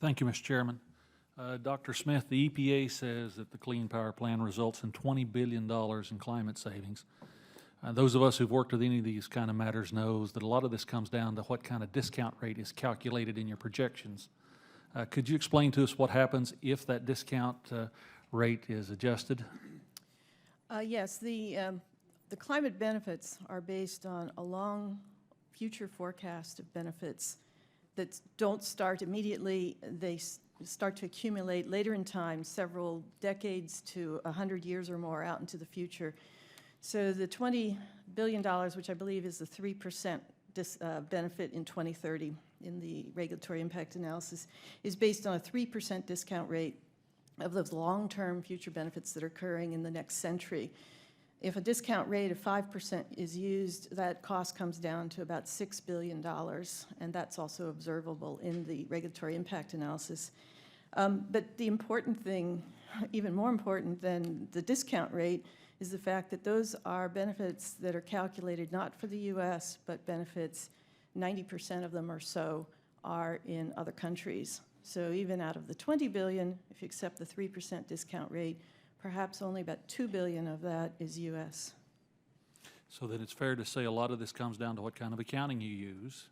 Thank you, Mr. Chairman. Dr. Smith, the EPA says that the Clean Power Plan results in $20 billion in climate savings. Those of us who've worked with any of these kind of matters knows that a lot of this comes down to what kind of discount rate is calculated in your projections. Could you explain to us what happens if that discount rate is adjusted? Yes, the climate benefits are based on a long future forecast of benefits that don't start immediately. They start to accumulate later in time, several decades to 100 years or more out into the future. So the $20 billion, which I believe is the 3% benefit in 2030 in the regulatory impact analysis, is based on a 3% discount rate of those long-term future benefits that are occurring in the next century. If a discount rate of 5% is used, that cost comes down to about $6 billion, and that's also observable in the regulatory impact analysis. But the important thing, even more important than the discount rate, is the fact that those are benefits that are calculated not for the U.S., but benefits, 90% of them or so, are in other countries. So even out of the $20 billion, if you accept the 3% discount rate, perhaps only about $2 billion of that is U.S. So that it's fair to say a lot of this comes down to what kind of accounting you use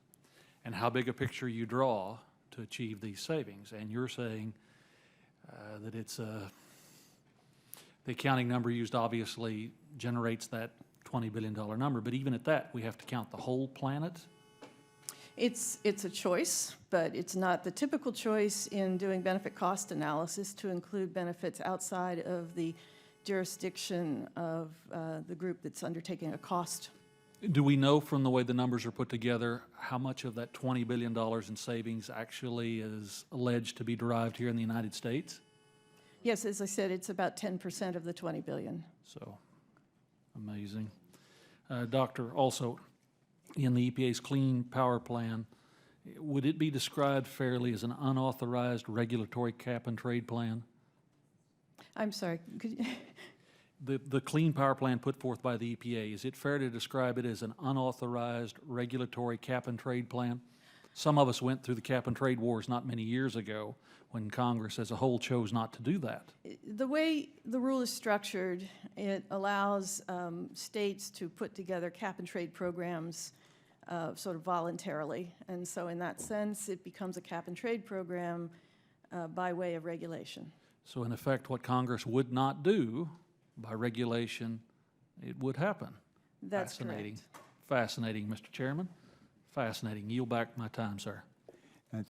and how big a picture you draw to achieve these savings. And you're saying that it's the accounting number used obviously generates that $20 billion number, but even at that, we have to count the whole planet? It's a choice, but it's not the typical choice in doing benefit cost analysis to include benefits outside of the jurisdiction of the group that's undertaking a cost. Do we know from the way the numbers are put together how much of that $20 billion in savings actually is alleged to be derived here in the United States? Yes, as I said, it's about 10% of the $20 billion. So, amazing. Doctor, also, in the EPA's Clean Power Plan, would it be described fairly as an unauthorized regulatory cap-and-trade plan? I'm sorry, could you? The Clean Power Plan put forth by the EPA, is it fair to describe it as an unauthorized regulatory cap-and-trade plan? Some of us went through the cap-and-trade wars not many years ago when Congress as a whole chose not to do that. The way the rule is structured, it allows states to put together cap-and-trade programs sort of voluntarily. And so in that sense, it becomes a cap-and-trade program by way of regulation. So in effect, what Congress would not do by regulation, it would happen. That's Fascinating. correct. Fascinating, Mr. Chairman. Fascinating. Yield back my time, sir.